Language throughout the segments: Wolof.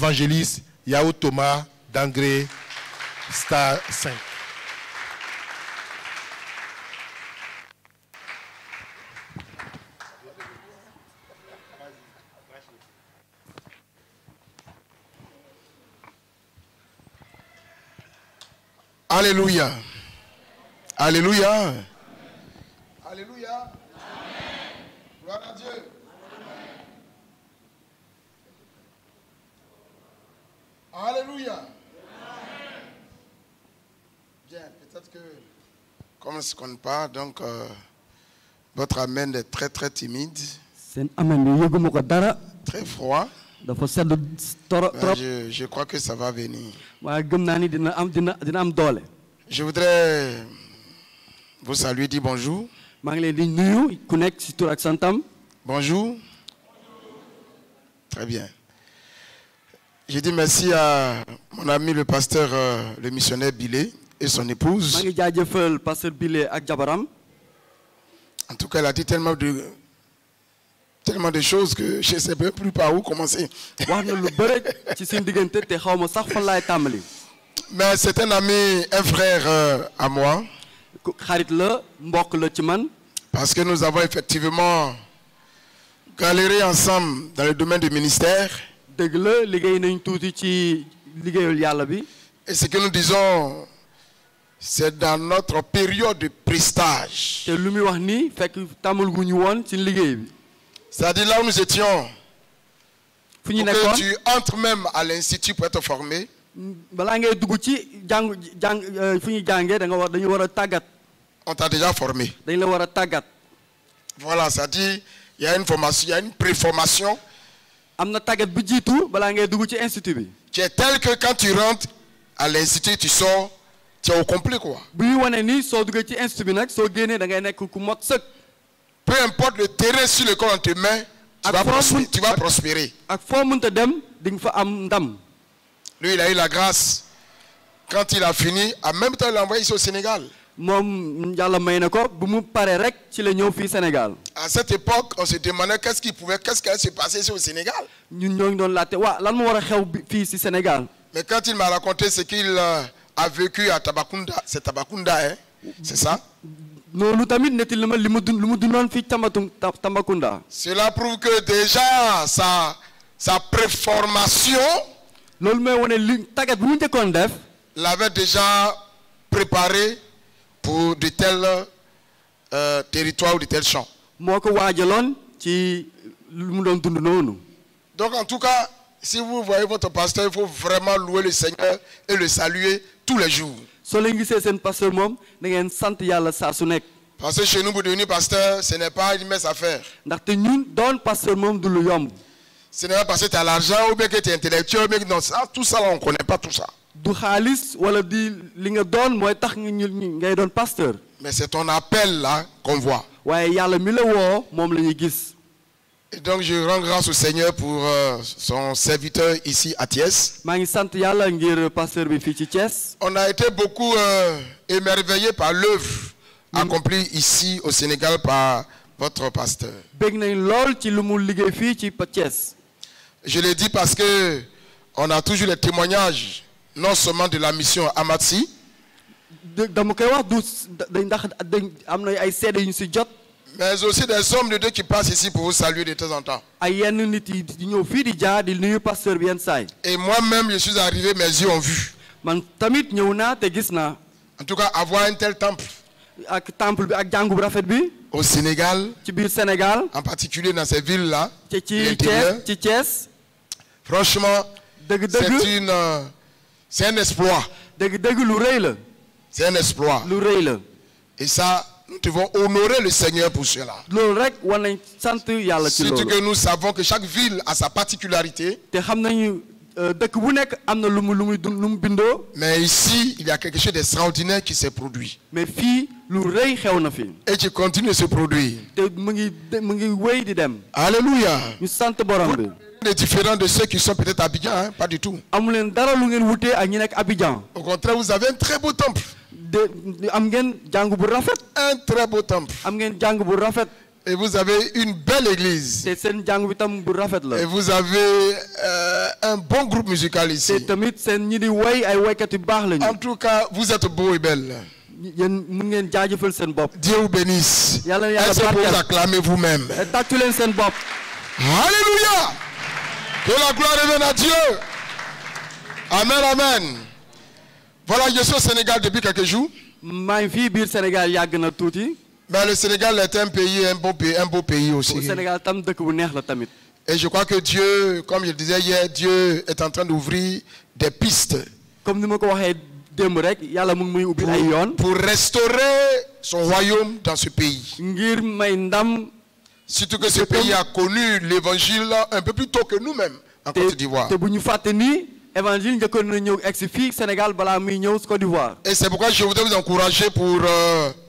l'évangéliste Yao Thomas d'Angré, Star 5. Alléluia. Alléluia. Amen. Alléluia. Amen. Gloire à Dieu. Amen. Alléluia. Amen. Bien, peut-être que, comme on ne se connaît pas, donc votre amen est très très timide. Très froid. Je crois que ça va venir. Je voudrais vous saluer, dire bonjour. Bonjour. Très bien. Je dis merci à mon ami le pasteur, le missionnaire Bilé et son épouse. En tout cas, elle a dit tellement de choses que je ne sais même plus par où commencer. Mais c'est un ami, un frère à moi. Parce que nous avons effectivement galéré ensemble dans le domaine du ministère. Et ce que nous disons, c'est dans notre période de prestage. C'est-à-dire là où nous étions, pour que tu entres même à l'institut pour être formé. On t'a déjà formé. Voilà, ça dit, il y a une formation, il y a une préformation. Qui est telle que quand tu rentres à l'institut, tu sors, tu es au complet quoi. Peu importe le terrain sur lequel on te met, tu vas prospérer. Lui, il a eu la grâce. Quand il a fini, en même temps, il l'a envoyé ici au Sénégal. À cette époque, on se demandait qu'est-ce qui allait se passer ici au Sénégal. Mais quand il m'a raconté ce qu'il a vécu à Tambacounda, c'est Tambacounda, hein? C'est ça? Cela prouve que déjà sa préformation l'avait déjà préparé pour de tels territoires ou de tels champs. Donc en tout cas, si vous voyez votre pasteur, il faut vraiment louer le Seigneur et le saluer tous les jours. Parce que chez nous, pour devenir pasteur, ce n'est pas une mince affaire. Ce n'est pas parce que tu as l'argent ou bien que tu es intellectuel, mais non, ça, tout ça, on ne connaît pas tout ça. Mais c'est ton appel là qu'on voit. Et donc je rends grâce au Seigneur pour son serviteur ici à Thiès. On a été beaucoup émerveillés par l'œuvre accomplie ici au Sénégal par votre pasteur. Je l'ai dit parce que on a toujours les témoignages, non seulement de la mission Amatsi, mais aussi des hommes de Dieu qui passent ici pour vous saluer de temps en temps. Et moi-même, je suis arrivé, mes yeux ont vu. En tout cas, avoir un tel temple au Sénégal, en particulier dans ces villes-là, franchement, c'est un exploit. C'est un exploit. Et ça, nous devons honorer le Seigneur pour cela. Surtout que nous savons que chaque ville a sa particularité. Mais ici, il y a quelque chose d'extraordinaire qui s'est produit. Et qui continue de se produire. Alléluia. Est différent de ceux qui sont peut-être à Abidjan, hein? Pas du tout. Au contraire, vous avez un très beau temple. Un très beau temple. Et vous avez une belle église. te seen jàng bi tam bu rafet la. Et vous avez un bon groupe musical te ici. tamit seen ñi di woy ay woykat yu baax lañu. En tout cas, vous êtes beaux et belles. yéen mun ngeen jaajëfal seen bopp. Dieu vous bénisse. yàlla na yàlla Est-ce que vous barkeel. acclamez vous-même? tàccu leen seen bopp. Alléluia. Que la gloire revienne à Dieu. Amen, amen. Voilà, je suis au Sénégal depuis quelques jours. maa ngi fii biir Sénégal yàgg na tuuti. Mais le Sénégal est un pays, un beau pays aussi. Sénégal tam dëkk bu neex la tamit. Et je crois que Dieu, comme je le disais hier, Dieu est en train d'ouvrir des pistes comme ni ma ko waxee démb rek yàlla mu ngi muy ubbil ay yoon. pour restaurer son royaume dans ce pays. ngir may ndam. Surtout que ce pays a connu l'évangile un peu plus tôt que nous-mêmes en Côte d'Ivoire. te bu ñu fàtte ni évangile njëkkoon na ñëw egsi fii Sénégal balaa muy ñëw Côte d'Ivoire. Et c'est pourquoi je voudrais vous encourager pour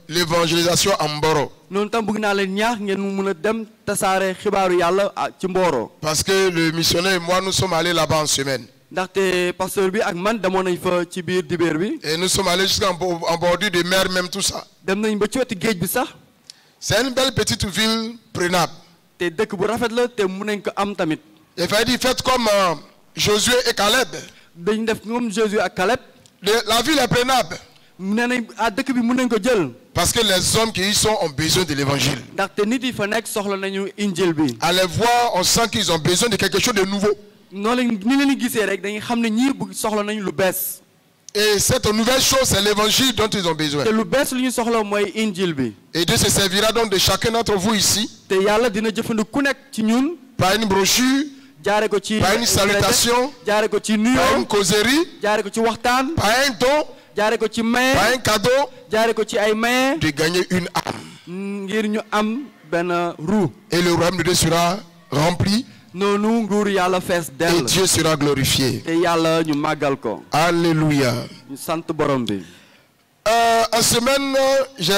l'évangélisation en Mboro. noonu tam bëgg naa leen ñaax ngeen mun a dem tasaare xibaaru yàlla ci Mboro. Parce que le missionnaire et moi, nous sommes allés là-bas en semaine. ndaxte pasteur bi ak man demoon nañ fa ci biir dibéer bi. Et nous sommes allés jusqu'en bordure de mer, même tout ça. dem nañ ba ci wetu géej bi sax. C'est une belle petite ville prenable. te dëkk bu rafet la te mun nañ ko am tamit. Il fallait dire, faites comme Josué et Caleb. dañ def comme Jésus ak Caleb. La ville est prenable. nee nañ dëkk bi mun nañ ko jël. Parce que les hommes qui y sont ont besoin de l'évangile. ndaxte nit yi fa nekk soxla nañu injil bi. À les voir, on sent qu'ils ont besoin de quelque chose de nouveau. noonu lañ ni leen gisee rek dañuy xam ne ñii soxla nañu lu bees. Et cette nouvelle chose, c'est l'évangile dont ils ont besoin. te lu bees lu ñu soxla mooy injil bi. Et Dieu se servira donc de chacun d'entre vous ici te yàlla dina jëfandiku ku nekk ci ñun. par une brochure, jaare ko ci par une salutation, jaare ko ci par nuyoo. une causerie, jaare ko ci waxtaan. par un don, jaare ko ci maye. par un cadeau, jaare ko ci ay maye. de gagner une âme. ngir ñu am benn roue. Et le royaume de Dieu sera rempli noonu nguur yàlla fees et dell. Dieu sera glorifié. te yàlla ñu màggal ko. Alléluia. ñu sant borom bi. En semaine, j'ai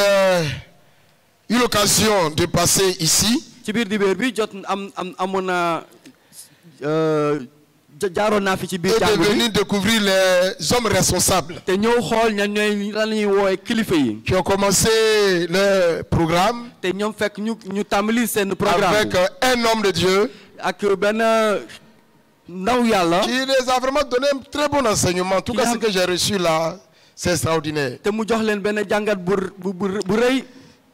eu l'occasion de passer ici. ci biir dibéer bi jot amoon na jaaroon naa fi ci biir Et de jàng bi. venir découvrir les hommes responsables te ñëw xool ñan ñooy lan la ñuy woowee kilifa yi. qui ont commencé le programme te ñoom fekk ñu tàmbali seen programme. avec un homme de Dieu ak benn ndaw yàlla. qui les a vraiment donné un très bon enseignement. En tout cas, ce que j'ai reçu là, c'est extraordinaire. te mu jox leen benn jàngat bu rëy.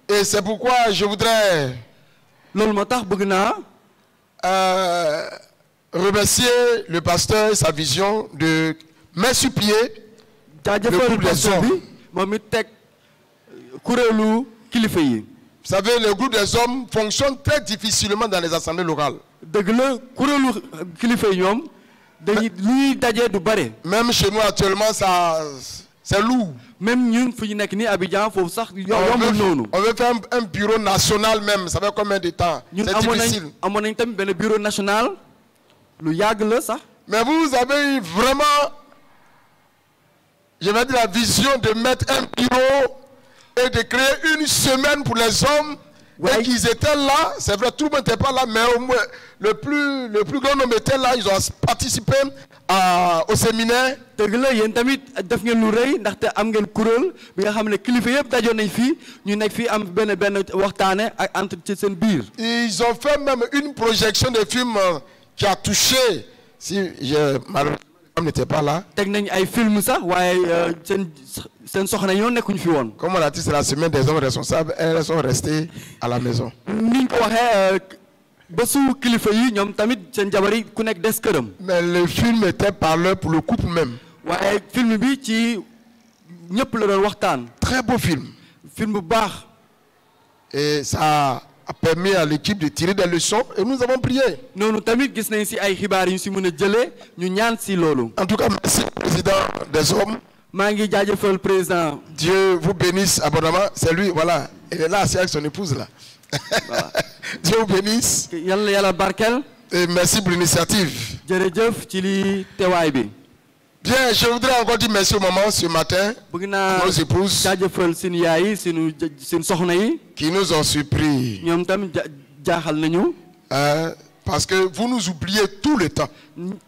Et c'est pourquoi je voudrais loolu moo tax bëgg naa remercier le pasteur et sa vision de mettre sur pied jaajëfal pasteur bi moom it teg kuréelu kilifa yi. Vous savez, le groupe des hommes fonctionne très difficilement dans les assemblées locales. dëgg la kuréelu kilifa yi ñoom dañuy lu ñuy dajee du bare. Même chez nous actuellement, ça, c'est lourd. même ñun fu ñu nekk nii Abidjan foofu sax yombul noonu. On veut faire un bureau national même. Ça fait combien de temps? ñun C'est difficile. amoon nañ tamit benn bureau national lu yàgg la sax. Mais vous avez eu vraiment, je vais dire, la vision de mettre un bureau et de créer une semaine pour les hommes. Ouais. Et qu'ils étaient là, c'est vrai, tout le monde n'était pas là, mais au moins le plus grand nombre était là. Ils ont participé au séminaire. dëgg la yéen tamit def ngeen lu rëy ndaxte am ngeen kuréel bi nga xam ne kilifa yëpp dajoon nañ fii ñu nekk fii am benn waxtaane ak entre ci seen biir. Ils ont fait même une projection de film qui a touché. Si malheureusement, les femmes n'étaient pas là. teg nañ ay film sax waaye seen soxna ñoo nekkuñu fi woon. Comme on a dit, c'est la semaine des hommes responsables. Elles sont restées à la maison. ni ñu ko waxee bésu kilifa yi ñoom tamit seen jabar yi ku nekk des këram. Mais le film était parleur pour le couple même. waaye film bi ci ñëpp la doon waxtaan. Très beau film. film bu baax. Et ça a permis à l'équipe de tirer des leçons et nous avons prié. noonu tamit gis nañ si ay xibaar yu ñu si mën a jëlee ñu ñaan si loolu. En tout cas, merci président des hommes. maa ngi jaajëfal président. Dieu vous bénisse abondamment. C'est lui, voilà. Il est là, c'est avec son épouse là. Voilà. Dieu vous bénisse. yàlla yàlla barkel. Et merci pour l'initiative. jërëjëf ci li teewaay bi. Bien, je voudrais encore dire merci au maman ce matin, bëgg naa à nos épouses jaajëfal seen yaay yi seen soxna yi. qui nous ont surpris. ñoom tamit jaaxal nañu. Parce que vous nous oubliez tout le temps.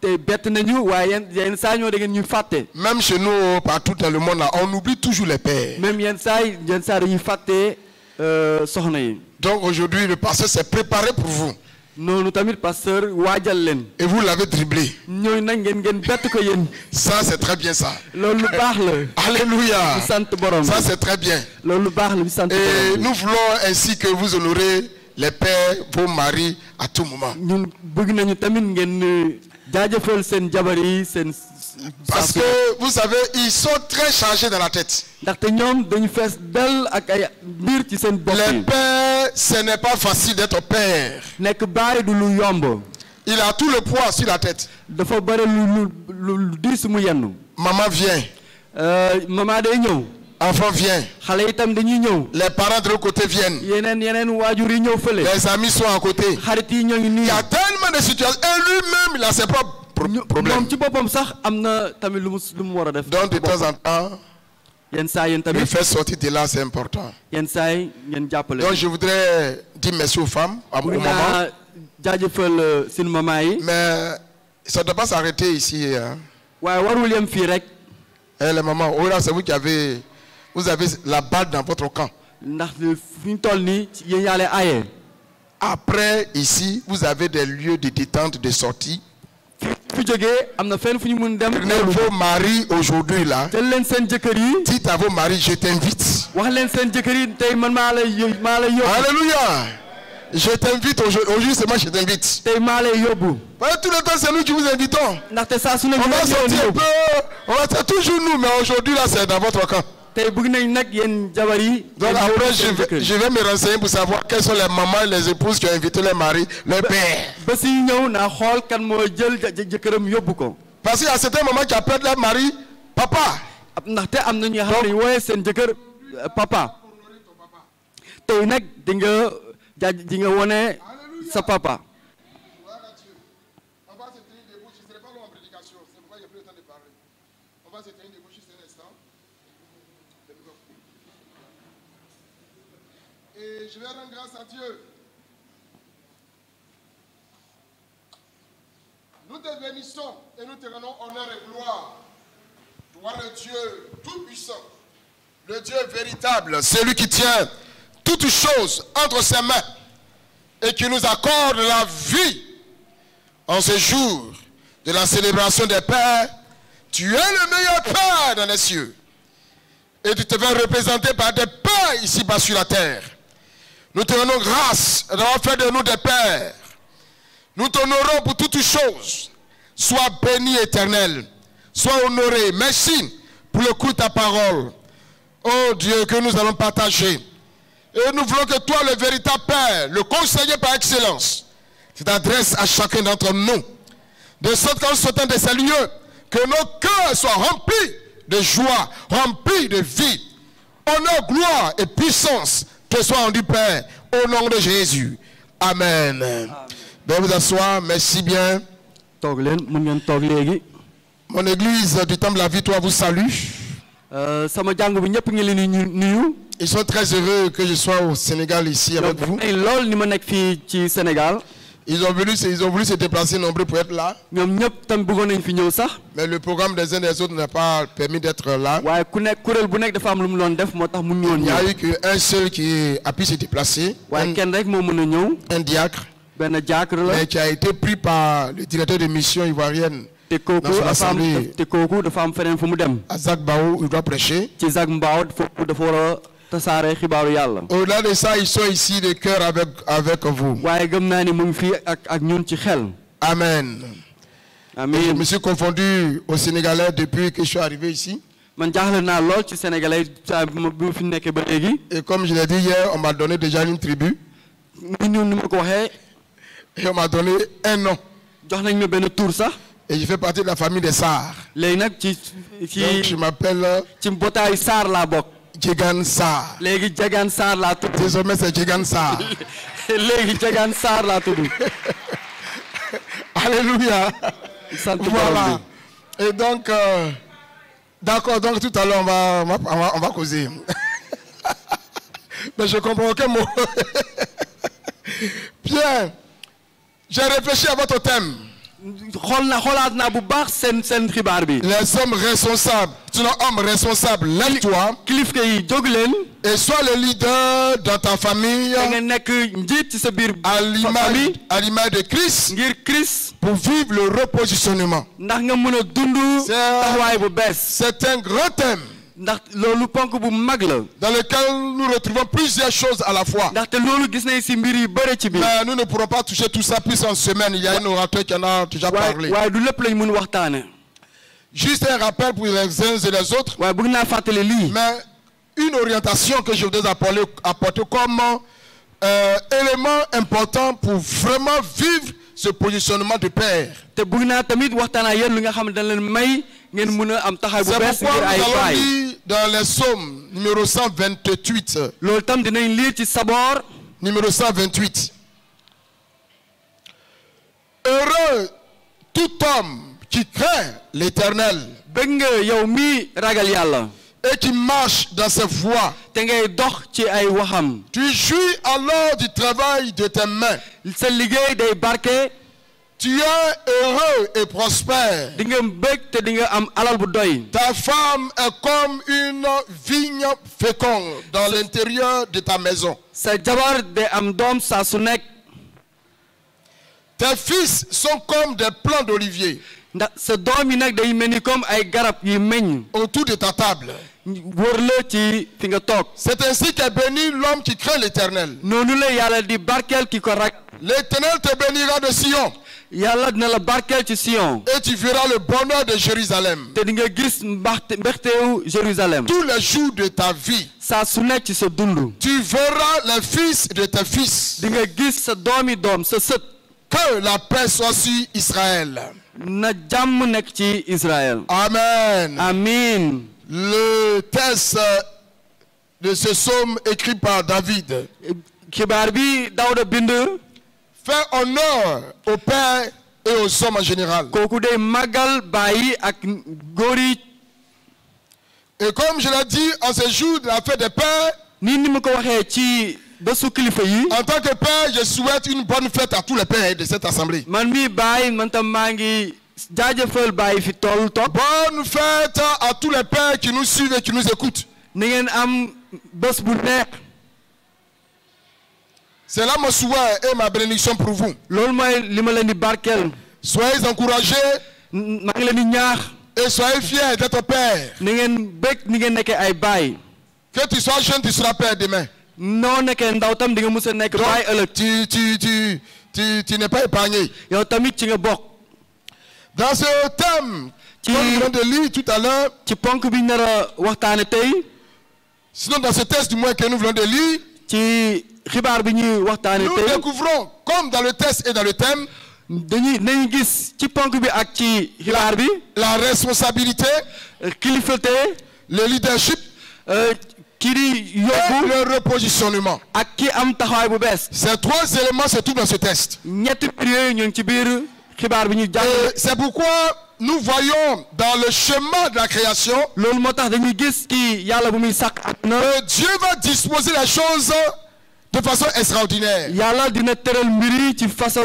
te bett nañu waaye yenn saa ñoo da ngeen ñu fàtte. Même chez nous, partout dans le monde, là, on oublie toujours les pères. même yenn saa dañuy fàtte soxna yi. Donc aujourd'hui, le pasteur s'est préparé pour vous. noonu tamit pasteur waajal leen. Et vous l'avez dribblé. ñooy nag ngeen bett ko yéen. Ça, c'est très bien ça. loolu lu baax la. Alléluia. di sant borom. Ça, c'est très bien. loolu lu baax la di sant borom. Et nous voulons ainsi que vous honorez les pères, vos maris à tout moment. ñun bëgg nañu tamit ngeen jaajëfal seen jabar yi seen. Parce que vous savez, ils sont très chargés dans la tête. ndaxte ñoom dañu fees dal ak ay mbir ci seen bopp yi. Les pères, ce n'est pas facile d'être père. nekk baay du lu yomb. Il a tout le poids sur la tête. dafa bëri lu diis mu yenn. Maman vient. maman day ñëw. Enfant vient. xale itam dañuy ñëw. Les parents de l'autre côté viennent. yeneen waajur yi ñëw fële. Les amis sont à côté. xarit yi ñoo ngi nii. Il y a tellement de situations. Et lui-même, il a ses propres problèmes. moom ci boppam sax am na tamit lu mu war a def. Donc de temps en temps, yenn saa yéen le tamit. faire sortir de là, c'est important. yenn saa yi ngeen jàppale. Donc je voudrais dire merci aux femmes, aux bëgg mamans. naa jaajëfal seen maman yi. Mais ça ne doit pas s'arrêter ici. Hein. waaye warul yem fii rek. Et les mamans, oh là, c'est vous qui avez, vous avez la balle dans votre camp. ndax fi ñu toll nii yéen yaa leen aaye. Après, ici, vous avez des lieux de détente, de sortie. fi jógee am na fenn fu ñu mun dem. Prenez vos maris aujourd'hui là. jël leen seen jëkkër yi. Dites à vos maris, je t'invite. wax leen seen jëkkër yi tey man maa lay yóbbu. Alléluia. Je t'invite aujourd'hui, c'est moi je t'invite. tey maa lay yóbbu. Tout le temps, c'est nous qui vous invitons. ndaxte saa su ne On va sortir un peu, on va faire toujours nous, mais aujourd'hui là, c'est dans votre camp. tey bëgg nañ nag yéen jabar yi. Donc après, je vais me renseigner pour savoir quelles sont les mamans et les épouses qui ont invité les maris, leur père. ba si ñëw naa xool kan moo jël jëkkëram yóbbu ko. Parce qu'il y a certains mamans qui appellent leur mari papa. ndaxte am na ñoo xam ne wooye seen jëkkër papa. tey nag di nga wone sa papa. On va se tenir debout, je ne serai pas long en prédication, c'est pourquoi il n'y a plus le temps de parler. On va se tenir debout juste un instant. Et je vais rendre grâce à Dieu. Nous te bénissons et nous te rendons honneur et gloire. Toi le Dieu tout-puissant, Le Dieu véritable, celui qui tient toutes choses entre ses mains et qui nous accorde la vie en ce jour de la célébration des pères. Tu es le meilleur Père dans les cieux. Et tu te fais représenter par des pères ici-bas sur la terre. Nous te rendons grâce d'avoir fait de nous des pères. Nous t'honorons pour toutes choses. Sois béni éternel. Sois honoré. Merci pour le coup de ta parole. Oh Dieu, que nous allons partager. Et nous voulons que toi, le véritable Père, le conseiller par excellence, tu t'adresses à chacun d'entre nous. De sorte qu'en sortant de ces lieux, que nos cœurs soient remplis de joie, remplis de vie. Honneur, gloire et puissance te soient rendus, Père, au nom de Jésus. Amen. Veuillez vous asseoir. Merci bien. Mon église du Temple de la Victoire vous salue. Ils sont très heureux que je sois au Sénégal ici avec vous. Ils ont voulu se déplacer nombreux pour être là. Mais le programme des uns des autres n'a pas permis d'être là. Il n'y a eu qu'un seul qui a pu se déplacer. Un diacre. Mais qui a été pris par le directeur de mission ivoirienne. Dans son assemblée. À Zak Bao, il doit prêcher. Au-delà de ça, ils sont ici de cœur avec vous. Amen. Amen. Je me suis confondu au Sénégalais depuis que je suis arrivé ici. Et comme je l'ai dit hier, on m'a donné déjà une tribu. Et on m'a donné un nom. Et je fais partie de la famille des Sarr. Donc je m'appelle Djegan Sarr. Désormais c'est Djegan Sarr. Alléluia. Voilà. Et donc, d'accord, donc tout à l'heure on va causer. Mais je comprends aucun mot. Bien. J'ai réfléchi à votre thème. xoolaat naa bu baax seen xibaar bi. Les hommes responsables, tu es un homme responsable, lève-toi kilifa yi jóg leen. et sois le leader dans ta famille da nga nekk njiit ci sa biir à famille l'image de Christ ngir Christ. pour vivre le repositionnement. ndax nga mën a dund taxawaay bu bees. C'est un grand thème ndax loolu ponk bu mag la. dans lequel nous retrouvons plusieurs choses à la fois. ndaxte loolu gis nañ si mbir yu bëri ci biir. Mais nous ne pourrons pas toucher tout ça plus en semaine. Il y a un orateur qui en a déjà parlé. waaye du lépp lañ mën waxtaane. Juste un rappel pour les uns et les autres. waaye bëgg naa fàttali lii. Mais une orientation que je voudrais apporter comme élément important pour vraiment vivre ce positionnement de père. te bëgg naa tamit waxtaan ak yéen lu nga xam ne dañ leen may ngeen mën a am taxaw bu bees C'est pourquoi ngir ay nous allons baay. lire dans les psaumes numéro 128. loolu tam dinañ lire ci Saboor. Numéro 128. Heureux tout homme qui craint l'Éternel bëgg nga yow mii ragal yàlla. et qui marche dans ses voies. te ngay dox ci ay waxam. Tu jouis alors du travail de tes mains. sa liggéey day barke. Tu es heureux et prospère. di nga bëgg te di nga am alal bu doy. Ta femme est comme une vigne féconde dans l'intérieur de ta maison. sa jabar day am doom saa su nekk. Tes fils sont comme des plants d'olivier ndax sa doom yi nag day mel ni comme ay garab yu meññ. autour de ta table. wër la ci fi nga toog. C'est ainsi qu'est béni l'homme qui craint l'Éternel. noonu la yàlla di barkeel ki ko rak. L'Éternel te bénira de Sion yàlla dina la barkeel ci Sion. et tu verras le bonheur de Jérusalem te di nga gis mbexteewu Jérusalem. tous les jours de ta vie. saa su nekk ci sa dund. Tu verras les fils de tes fils. di nga gis sa doomi doom sa sët. Que la paix soit sur Israël. na jàmm nekk ci Israël. Amen. Amin. Le texte de ce psaume écrit par David xibaar bi Daawuda bind. fait honneur au père et aux hommes en général. kooku day màggal bàyyi ak góor yi. Et comme je l'ai dit, en ce jour de la fête des pères, ni mu ko waxee ci bésu kilifa yi. en tant que père, je souhaite une bonne fête à tous les pères de cette assemblée. man mii bàyyi man tam maa ngi jaajëfal bàyyi fi toll toog. Bonne fête à tous les pères qui nous suivent et qui nous écoutent. na ngeen am bés bu neex. C'est là mon souhait et ma bénédiction pour vous. loolu mooy li ma leen di barkeel. Soyez encouragés maa ngi leen di ñaax. et soyez fiers d'être père. ni ngeen bëgg ni ngeen nekkee ay baay. Que tu sois jeune, tu seras père demain. noo nekkee ndaw tam di nga mës a nekk baay ëllëg. Tu n'es pas épargné. yow tamit ci nga bokk. Dans ce thème que nous venons de lire tout à l'heure, ci ponk bi ñu nar a waxtaane tey. sinon dans ce texte du moins que nous venons de lire, ci xibaar bi ñuy waxtaane nous tey. découvrons, comme dans le texte et dans le thème, nañu gis ci ponk bi ak ci xibaar bi. la responsabilité, kilifate. le leadership kii di et yóbbu. le repositionnement. ak ki am taxawaay bu bees. Ces trois éléments se trouvent dans ce texte. ñetti mbir yooyu ñu ngi ci biir xibaar bi ñu jàng. Et c'est pourquoi nous voyons dans le schéma de la création loolu moo tax dañuy gis ci yàlla bu muy sàkk àdduna. que Dieu va disposer les choses de façon extraordinaire. yàlla dina tëral mbir yi ci fas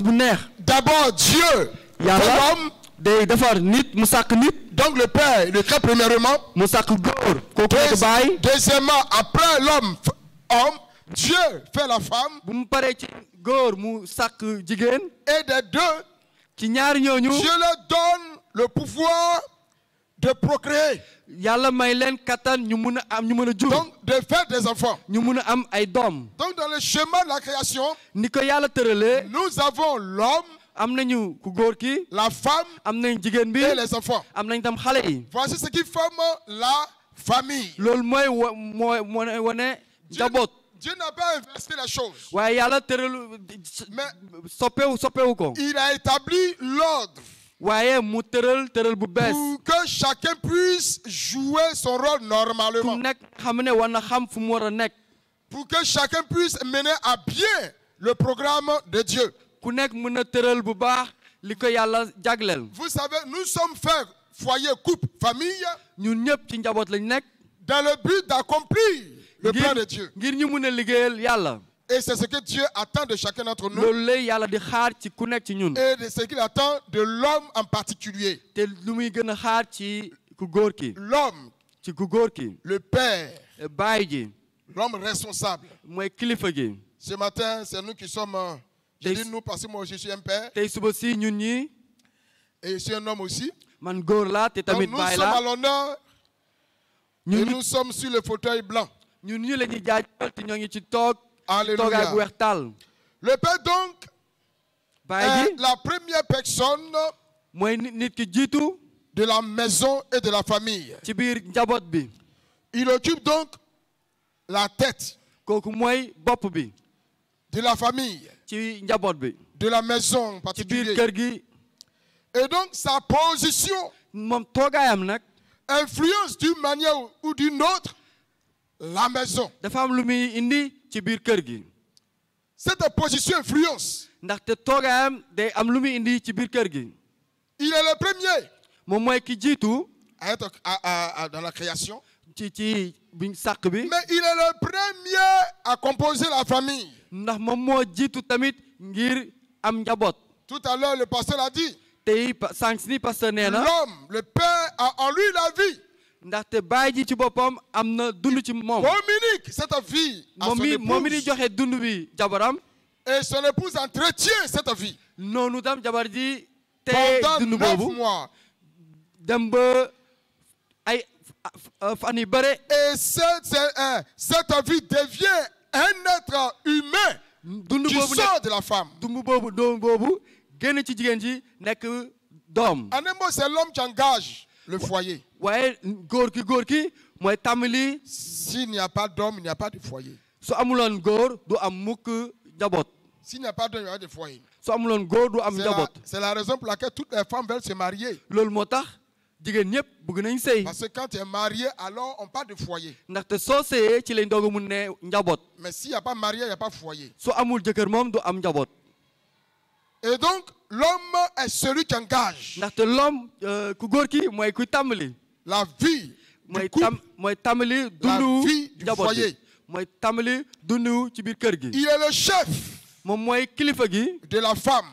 bu neex. D'abord, Dieu fait yàlla l'homme, day defar nit mu sàkk nit. donc le Père le crée premièrement. mu sàkk góor. kooku nekk baay. Deuxièmement, après homme, Dieu fait la femme. bu mu paree ci góor mu sàkk jigéen. Et des deux, ci ñaari ñooñu. Dieu leur donne le pouvoir de procréer. yàlla may leen kattan ñu mun a am ñu mën a jur. Donc, de faire des enfants. ñu mun a am ay doom. Donc, dans le schéma de la création, ni ko yàlla tëralee. nous avons l'homme, am nañu ku góor ki. la femme am nañ jigéen bi. et les enfants. am nañ tam xale yi. Voici ce qui forme la famille. loolu mooy wane njaboot. Dieu n'a pas inversé les choses. waaye yàlla tëralu Mais soppewu ko. il a établi l'ordre waaye mu tëral bu bees. pour que chacun puisse jouer son rôle ku normalement. nekk xam ne war na xam fu mu war a nekk. Pour que chacun puisse mener à bien le programme de Dieu. ku nekk mën a tëral bu baax li ko yàlla jagleel. Vous savez, nous sommes faits foyer, couple, famille ñun ñëpp ci njaboot lañ nekk. dans le but d'accomplir le plan de Dieu. ngir ñu mën a liggéeyal yàlla. Et c'est ce que Dieu attend de chacun d'entre nous. loolu lay yàlla di xaar ci ku nekk ci ñun. Et de ce qu'il attend de l'homme en particulier. te lu muy gën a xaar ci ku góor ki. L'homme, ci ku góor ki. le père, baay ji. l'homme responsable. mooy kilifa gi. Ce matin, c'est nous qui sommes... Je dis nous parce que moi je suis un père. tey suba si ñun ñi. Et je suis un homme aussi. man góor laa te tamit Donc nous baay sommes à laa. l'honneur. Et nous sommes sur le fauteuil blanc. ñun ñu la ñuy jaajëfal te ñoo ngi ci toog. Alléluia. toogaay bu weex tàll. Le père donc baay est ji la première personne mooy nit ki jiitu. de la maison et de la famille. ci biir njaboot bi. Il occupe donc la tête kooku mooy bopp bi. de la famille, ci njaboot bi. de la maison en ci biir particulier. kër gi. Et donc sa position moom toogaayam nag. influence d'une manière ou d'une autre la maison. dafa am lu muy indi ci biir kër gi. Cette position influence. ndaxte toogaayam day am lu muy indi ci biir kër gi. Il est le premier moom mooy ki jiitu. à être dans la création. ci biñ sàq bi. Mais il est le premier à composer la famille. ndax moom moo jiitu tamit ngir am njaboot. Tout à l'heure, le pasteur a dit, tey sànq si pasteur nee na. l'homme, le père, a en lui la vie. ndaxte baay ji ci boppam am na dund ci moom. Communique cette vie à son moom mi di épouse. joxe dund bi jabaram. Et son épouse entretient cette vie. noonu tam jabar ji te Pendant dund 9 boobu. mois. dem ba ay fan yu bare. Et cette vie devient un être humain dund qui boobu sort de la femme. dund boobu doom boobu génn ci jigéen ji nekk doom. En un mot, c'est l'homme qui engage le foyer. waaye góor ki mooy tàmbali. S'il n'y a pas d'homme, il n'y a pas de foyer. su amuloon góor du am mukk njaboot. S'il n'y a pas d'homme, il n'y a pas de foyer. su amuloon góor du am njaboot. C'est la raison pour laquelle toutes les femmes veulent se marier. loolu moo tax jigéen ñëpp bëgg nañ sëy. Parce que quand tu es marié, alors on parle de foyer. ndaxte soo sëyee ci lañ doog a mun ne njaboot. Mais s'il n'y a pas marié, il n'y a pas foyer. su amul jëkkër moom du am njaboot. Et donc, l'homme est celui qui engage ndaxte l'homme ku góor ki mooy kuy tàmbali. la vie du couple. mooy tàmbali La dundu vie du njaboot foyer. bi. mooy tàmbali dundu ci biir kër gi. Il est le chef moom mooy kilifa gi. de la femme.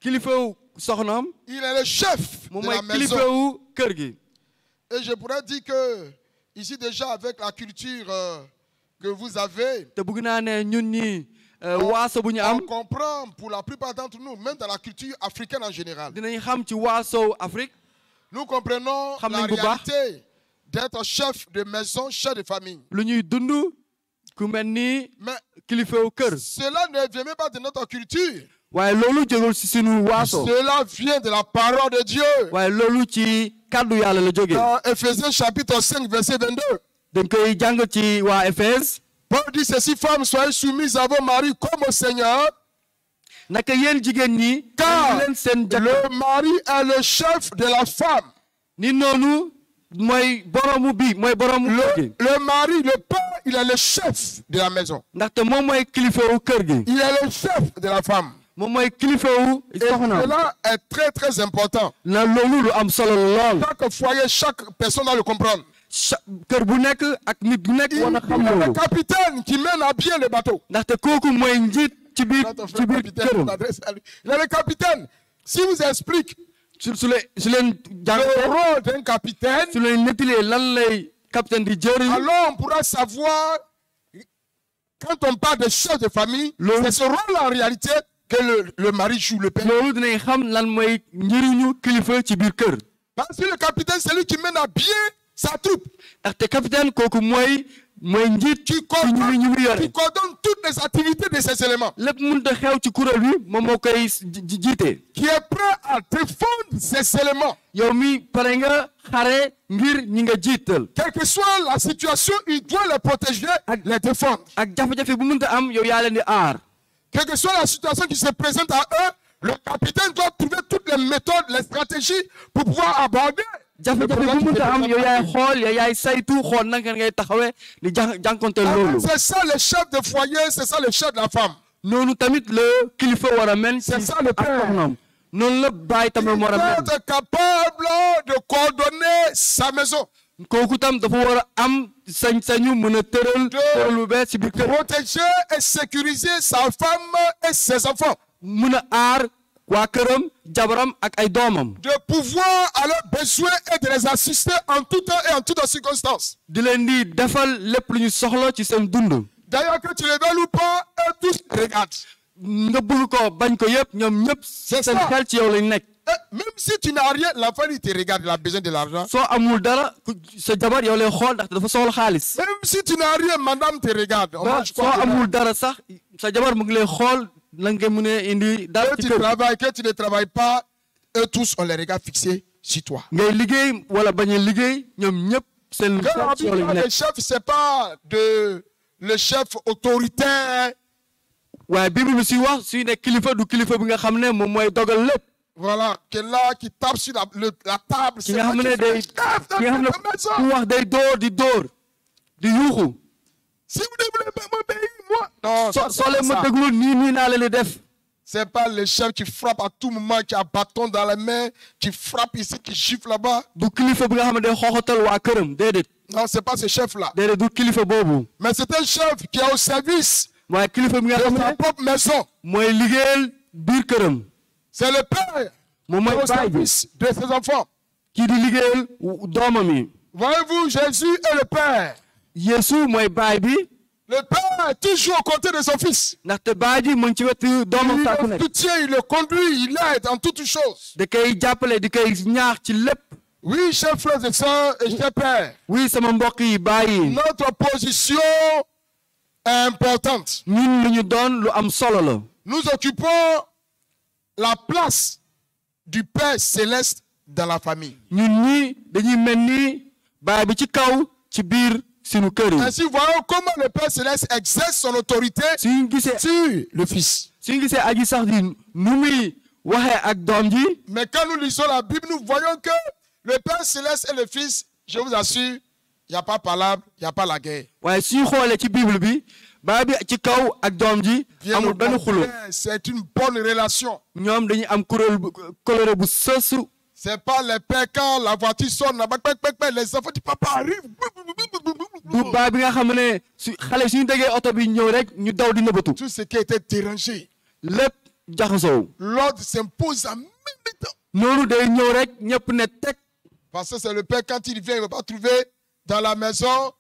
kilifawu soxnaam. Il est le chef moom de mooy la maison. kilifawu kër gi. Et je pourrais dire que, ici déjà, avec la culture que vous avez, te bëgg naa ne ñun ñi waaso bu ñu am. on comprend pour la plupart d'entre nous, même dans la culture africaine en général. dinañ xam ci waasow Afrique. Nous comprenons Xam la nañ bu baax. réalité d'être chef de maison, chef de famille. lu ñuy dund ku mel ni Mais kilifawu kër. cela ne vient même pas de notre culture. waaye loolu jógul ci sunu waaso. Cela vient de la parole de Dieu. waaye loolu ci kàddu yàlla la jógee. Dans Ephésiens chapitre 5, verset 22. dañ koy jàng ci waa Éphèse. Paul dit ceci, femmes, soyez soumises à vos maris comme au Seigneur, naka yéen jigéen ñi. car leen seen jëkkër. le mari est le chef de la femme. ni noonu mooy boromu bi mooy boromu kër gi. Le mari, le père, il est le chef de la maison. ndaxte moom mooy kilifawu kër gi. Il est le chef de la femme. moom mooy kilifawu Et soxna. cela est très très important. na loolu lu am solo lool. Chaque foyer, chaque personne doit le comprendre. kër bu nekk ak nit bu nekk Il war na xam est le loolu. capitaine qui mène à bien le bateau. ndaxte kooku mooy njiit ci biir Notre ci frère biir capitaine këram. s'adresse à lui. Il est le capitaine. Si vous explique su leen le jàngatee rôle d'un capitaine, su leen nettalee lan lay capitaine di jëriñ. alors on pourra savoir, quand on parle de chef de famille, c'est ce rôle en réalité que le mari joue, le père. loolu dinañ xam lan mooy njëriñu kilifa ci biir kër. Parce que le capitaine, c'est lui qui mène à bien sa troupe, ndaxte capitaine kooku mooy njiit qui ci ñu muy yore. coordonne toutes les activités de ces éléments, lépp mënut a xew ci kuréel bi moom moo koy jiite. qui est prêt à défendre ces éléments. yow mi pare nga xare ngir ñi nga jiital. Quelle que soit la situation, il doit les protéger, les défendre. ak jafe-jafe bu mënut a am yow yaa leen di aar. Quelle que soit la situation qui se présente à eux, le capitaine doit trouver toutes les méthodes, les stratégies pour pouvoir aborder. jafe-jafe bu mënut a am yow yaay xool yow yaay saytu xool naka ngay taxawee di jànkonteel loolu. C'est ça le chef de foyer, c'est ça le chef de la femme. noonu tamit la kilifa war a mel. C'est ça le père. noonu la baay tamit war a Il mel. doit être capable de coordonner sa maison. kooku tam dafa war a am sañ-sañu mën a tëral lu bees ci biir kër. protéger et sécuriser sa femme et ses enfants. mën a aar waa këram jabaram ak ay doomam. de pouvoir à leurs besoins et de les assister en tout temps et en toutes circonstances. di leen di defal lépp lu ñu soxla ci seen dund. d'ailleurs que tu les veuilles ou pas, eux tous regardent. nga bëgg ko bañ ko yëpp ñoom ñëpp seen xel ci yow lañ nekk. Même si tu n'as rien, l'enfant il te regarde, il a besoin de l'argent. soo amul dara sa jabar yow lay xool ndax dafa soxla xaalis. Même si tu n'as rien, madame te regarde. soo amul dara sax sa jabar mu ngi lay xool la nga mën a indi dara ci kër. Que tu ne travailles pas, eux tous ont les regards fixés sur toi. ngay liggéey wala bañ a liggéey ñoom ñëpp seen xel ci yow lañ nekk. Le chef c'est pas le chef autoritaire. waaye Bible bi si wax suy ne kilifa du kilifa bi nga xam ne moom mooy dogal lépp. Voilà, qui est là, qui tape sur la table. ki nga xam ne day ki nga xam ne ku wax day dóor di yuuxu. Si vous ne voulez pas m'obéir, moi. Non, soo leen ma déglu nii naa leen di def. C'est pas le chef qui frappe à tout moment, qui a un bâton dans la main, qui frappe ici, qui gifle là-bas. du kilifa bi nga xam ne day xooxatal waa këram déedéet. Non, c'est pas ce chef-là. déedéet du kilifa boobu. Mais c'est un chef qui est au service waaye kilifa bi nga xam de sa ne propre maison. mooy liggéeyal biir këram. C'est le père moom mooy au baay bi service de ses enfants. kii di liggéeyal doomam yi. Voyez-vous, Jésus est le père. Yeesu mooy baay bi. Le père est toujours aux côtés de son fils. ndaxte baay ji mu ngi ci wetu doomam saa ku Il le nekk. soutient, il le conduit, il l'aide en toutes choses. da koy jàppale di koy ñaax ci lépp. Oui, chers frères et sœurs et chers pères, oui sama mbokk yi baay yi. notre position est importante. ñun lu ñu doon lu am solo la. Nous occupons la place du Père céleste dans la famille. ñun ñi dañuy mel ni baay bi ci kaw ci biir suñu kër yi. Ainsi, voyons comment le Père céleste exerce son autorité suñu gisee sur le Fils. aji sax di nu muy waxee ak doom ji. Mais quand nous lisons la Bible, nous voyons que le Père céleste et le Fils, je vous assure, il n'y a pas palabre, il n'y a pas la guerre. waaye suñu xoolee ci Bible bi baay bi ci kaw ak doom ji amul benn xulo. C'est une bonne relation. ñoom dañuy am coloré bu sësu. C'est pas les pères quand la voiture sonne, les enfants du papa arrivent. du baay bi nga xam ne su xale suñu déggee oto bi ñëw rek ñu daw di nëbatu. Tout ce qui était dérangé. lépp jaxasoo. L'ordre s'impose en même temps. noonu day ñëw rek ñëpp ne teg. Parce que c'est le père quand il vient, il ne va pas trouver dans la maison.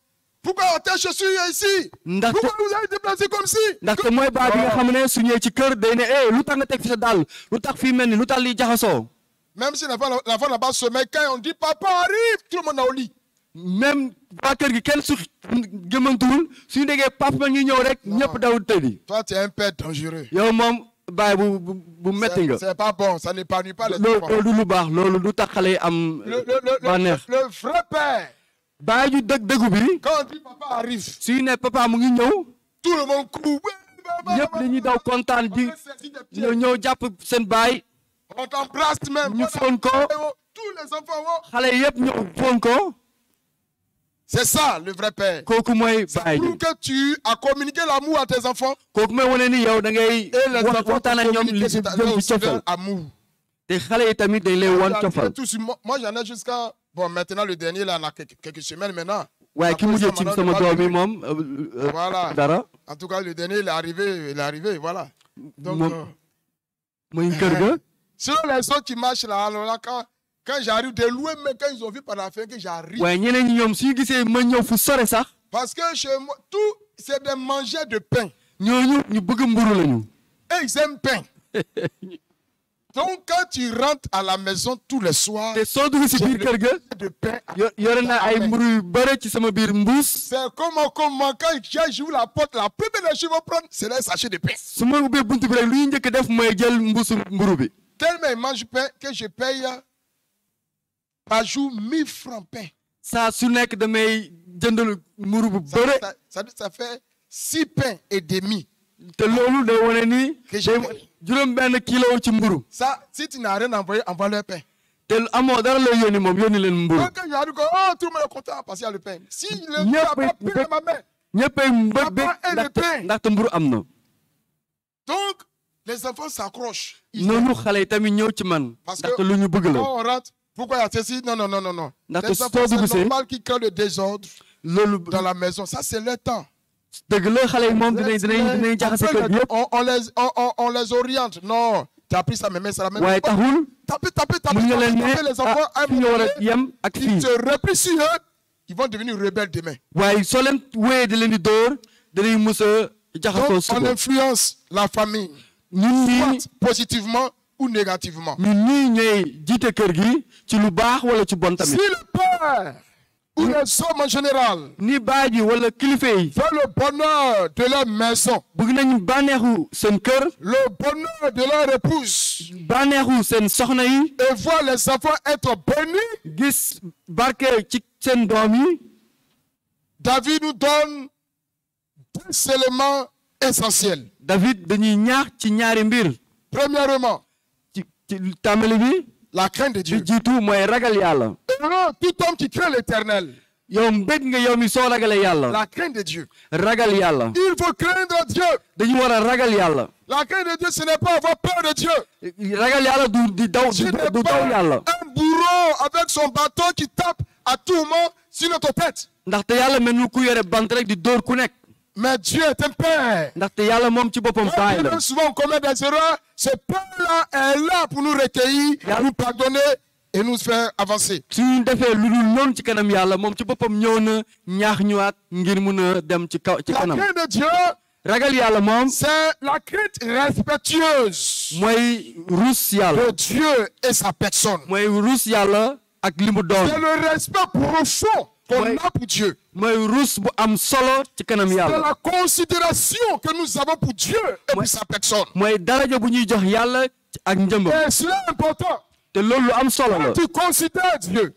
Pourquoi tes chaussures ici? Pourquoi vous avez déplacé comme si? ndaxte mooy baay bi nga xam ne su ñëwee ci kër day ne lu tax nga teg fi sa dàll lu tax fii mel ni lu tax lii jaxasoo. Même si l'enfant n'a pas sommeil, quand on dit papa arrive, tout le monde est au lit. même waa kër gi kenn su gëmantuwul suñu déggee papa ma ngi ñëw rek ñëpp daw tëddi. Toi tu es un père dangereux. yow moom baay bu metti nga. C'est pas bon, ça n'épanouit pas les enfants. loolu du lu baax loolu du tax xale yi am. bànneex le vrai père. baay ju dëggu bi. Quand on dit papa arrive. suñu ne papa mu ngi ñëw. tout le monde court. ñëpp dañuy daw kontaan di ñëw jàpp seen baay. on t'embrasse même. ñu foon ko. tous les enfants. xale yëpp ñëw foon ko. c'est ça le vrai père. kooku mooy baay pour que tu as communiqué l'amour à tes enfants. kooku mooy wane ni yow da ngay waxtaan ak ñoom li jëm ci cofal. amour. te xale yi tamit dañ lay wan cofal. moi j'en ai jusqu'à bon maintenant le dernier là on a quelques semaines maintenant. waaye ki mujjee ci sama doom yi moom. voilà dara. en tout cas le dernier il est arrivé voilà. donc muy kër ga. selon les autres qui marchent là alors là quand j'arrive de loin mais quand ils ont vu par la fin que j'arrive. waaye ñeneen ñi ñoom suñu gisee ma ñëw fu sore sax. parce que chez moi tout c'est des mangeurs de pain. ñooñu ñu bëgg mburu lañu. et ils aiment pain. donc quand tu rentres à la maison tous les soirs. te soo dugg si biir kër ga. de pain. yore naa ay mburu yu bëre ci sama biir mbuus. c'est comment quand j'ouvre la porte la première chose qu'ils vont prendre c'est les sachets de pain. su ma ubbee buntu bi rek lu ñu njëkk def mooy jël mbuusu mburu bi. tellement ils mangent pain que je paye par jour 1000 francs pain. saa su nekk damay jëndal mburu bu bëre. ça fait 6 pains et demi. te loolu day wane ni. juróom benn kilo ci mburu. ça si tu n'as rien envoyé envoie leur pain. te amoo dara lay yónni moom yónni leen mburu. donc j'arrive que oh tout le monde est content parce qu'il y a le pain. si le mburu a pas pris ma main. ñëppay mbëg ndaxte mburu am na. donc les enfants s'accrochent. noonu xale yi tamit ñëw ci man. parce ndaxte lu ñu bëgg la. on rentre Pourquoi il y a ceci? Non, non, non, non, non. Ndaxte Les enfants, soo dugg c'est see normal qu'ils créent le désordre loolu dans la maison. Ça, c'est leur temps. dëgg la xale yi moom dinañ jaxase kër gi yëpp On les oriente. Non, tu as appris ça, mais c'est la même waaye taxul Taper mun nga leen ne les enfants. ah fi nga war a yem ak Ils fii se replient sur eux. Ils vont devenir rebelles demain. waaye soo leen wéyee di leen di dóor dinañ mës a jaxasoo Donc, on suba influence la famille, ñun ñii soit positivement ou négativement. ñun ñii ñooy jiite kër gi ci lu baax wala ci bon Si tamit le père ou les hommes en général ni baay ji wala kilifa yi veulent le bonheur de leur maison, bëgg nañu bànneexu seen kër le bonheur de leur épouse, bànneexu seen soxna yi et voir les enfants être bénis, gis barke ci seen doom yi David nous donne deux éléments essentiels. David dañuy ñaax ci ñaari mbir Premièrement, ci tàmbali bi la crainte de bi Dieu. jiitu mooy ragal yàlla Et non, tout homme qui craint l'éternel, yow mbég nga yow mi soo ragalee yàlla la crainte de Dieu. ragal yàlla Il faut craindre Dieu. dañu war a ragal yàlla La crainte de Dieu, ce n'est pas avoir peur de Dieu. ragal yàlla du daw Tu n'es du daw pas yàlla un bourreau avec son bâton qui tape à tout moment sur notre tête. ndaxte yàlla mel ni ku yore bant rek di dóor ku nekk Mais Dieu est un père. ndaxte yàlla moom ci boppam paay la Souvent on commet des erreurs. Ce père-là est là pour nous recueillir, nous pardonner et nous faire avancer. suñu defee lu dul noonu ci kanam yàlla moom ci boppam ñëw na ñaax ñëwaat ngir mun a dem ci kaw ci La kanam crainte de Dieu, ragal yàlla moom c'est la crainte respectueuse mooy ruus yàlla de Dieu et sa personne. mooy ruus yàlla ak li mu doon C'est le respect profond qu'on Ouais. a pour Dieu. mooy ruus bu am solo ci kanam C'est yàlla la considération que nous avons pour Dieu et pour sa personne. mooy daraja bu ñuy jox yàlla ak njëmbam Et cela est important. te loolu lu am solo la Tu considères Dieu,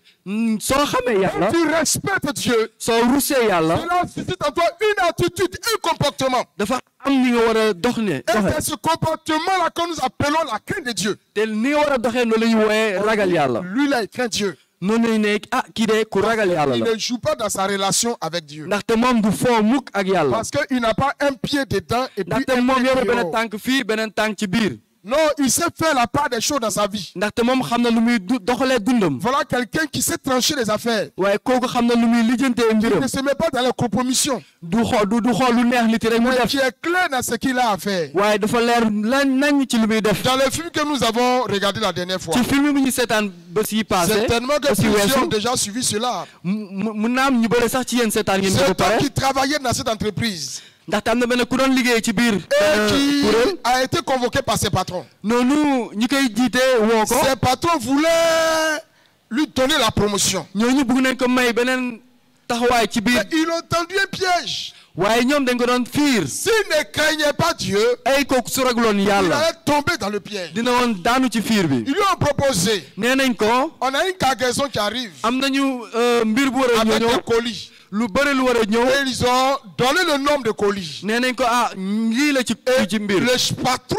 soo xamee yàlla tu respectes Dieu, soo rusee yàlla cela suscite en toi une attitude, un comportement. dafa am ni nga war a dox ne Et c'est ce comportement-là que nous appelons la crainte de Dieu. te ni nga war a doxee noonu la ñuy wooyee ragal yàlla Lui, là, il craint Dieu. noonu lañu ne ah kii de ku ragal yàlla Il la ne joue pas dans sa relation avec Dieu. ndaxte moom du foo mukk ak yàlla Parce qu'il n'a pas un pied dedans et puis ndaxte un moom pied yore benn dehors. tànk fii beneen tànk ci biir Non, il sait faire la part des choses dans sa vie. ndaxte moom xam na lu muy doxalee dundam Voilà quelqu'un qui sait trancher les affaires. waaye kooku xam na lu muy lijjantee Il mbiram ne se met pas dans la compromission. du xool lu neex nit rek mu Mais def qui est clair dans ce qu'il a à faire. waaye dafa leer nañ ci lu muy def Dans le film que nous avons regardé la dernière fois, ci film bi ñu seetaan bés yi passé certainement que bés yi plusieurs ont weesu déjà suivi cela. mu naam ñu bëre sax ci yéen seetaan ngeen ko C'est ba pare toi qui travaillait dans cette entreprise ndaxte am na benn ku doon liggéey ci biir et qui kuréel a été convoqué par ses patrons. noonu ñi koy jiite woo ko Ses patrons voulaient lui donner la promotion. ñooñu bëgg nañ ko may beneen taxawaay ci biir Mais ils ont tendu un piège. waaye ñoom dañ ko doon fiir S'il ne craignait pas Dieu, ay kooku su ragloon il yàlla allait tomber dans le piège. dina woon daanu ci fiir bi Ils lui ont proposé. nee nañ ko On a une cargaison qui arrive am nañu mbir bu war a avec ñëw des colis. lu bëri lu war a ñëw Et ils ont donné le nombre de colis. nee nañ ko ah lii la ci mbir Le patron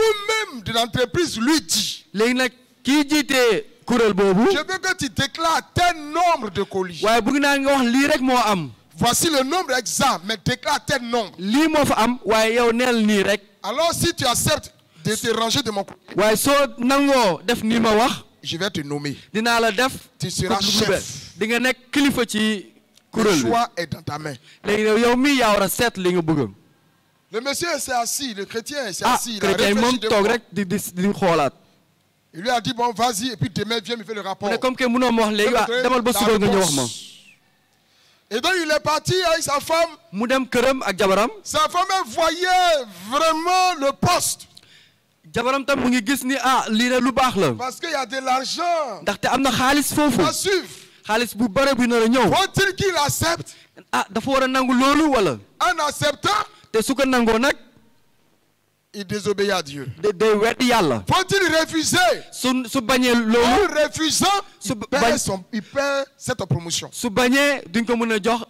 même de l'entreprise lui dit, léegi nag kii jiite kuréel boobu je veux que tu déclares tel nombre de colis. waaye bëgg naa nga wax lii rek moo am Voici le nombre exact, mais déclare tel nombre. lii moo fa am waaye yow neel nii rek Alors si tu acceptes de te ranger de mon côté, waaye soo nangoo def nii ma wax je vais te nommer. dinaa la def Tu seras chef. di nga nekk kilifa ci Le kuréel bi choix est dans ta main. léegi yow mii yaa war a seet li nga bëgg Le monsieur s'est assis, le chrétien s'est ah assis. Il a chrétien réfléchi moom deux toog fois. rek di xoolaat Il lui a dit, bon, vas-y, et puis demain, viens me faire le rapport. mu ne comme que mënoo ma wax léegi ah demal ba suba nga ñëw wax ma Et donc il est parti avec sa femme. mu dem këram ak jabaram Sa femme elle voyait vraiment le poste. jabaram tam mu ngi gis ni ah lii ne lu baax la Parce qu'il y a de l'argent ndaxte am na xaalis foofu à suivre. xaalis bu bare bu nar a ñëw Faut-il qu'il accepte? ah dafa war a nangu loolu wala En acceptant, te su ko nangoo nag il désobéit à Dieu. day weddi yàlla Faut-il refuser? su bañee loolu En refusant, Su- il perd cette promotion. su bañee duñ ko mën a jox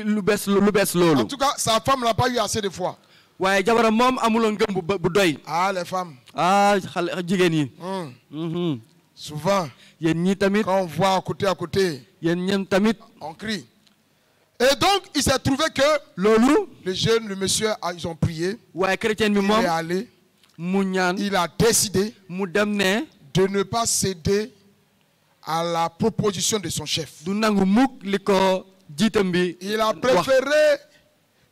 lu bees loolu En tout cas, sa femme n'a pas eu assez de foi. waaye jabaram moom amuloon ngëm bu doy Ah, les femmes. ah xale jigéen yi Souvent, yéen ñii tamit quand on voit à côté, yéen ñem tamit on crie. Et donc, il s'est trouvé que loolu le jeune, le monsieur, ils ont prié. waaye chrétien bi Il moom est allé. mu ñaan Il a décidé mu dem ne de ne pas céder à la proposition de son chef. du nangu mukk li ko jiitam bi Il a wax préféré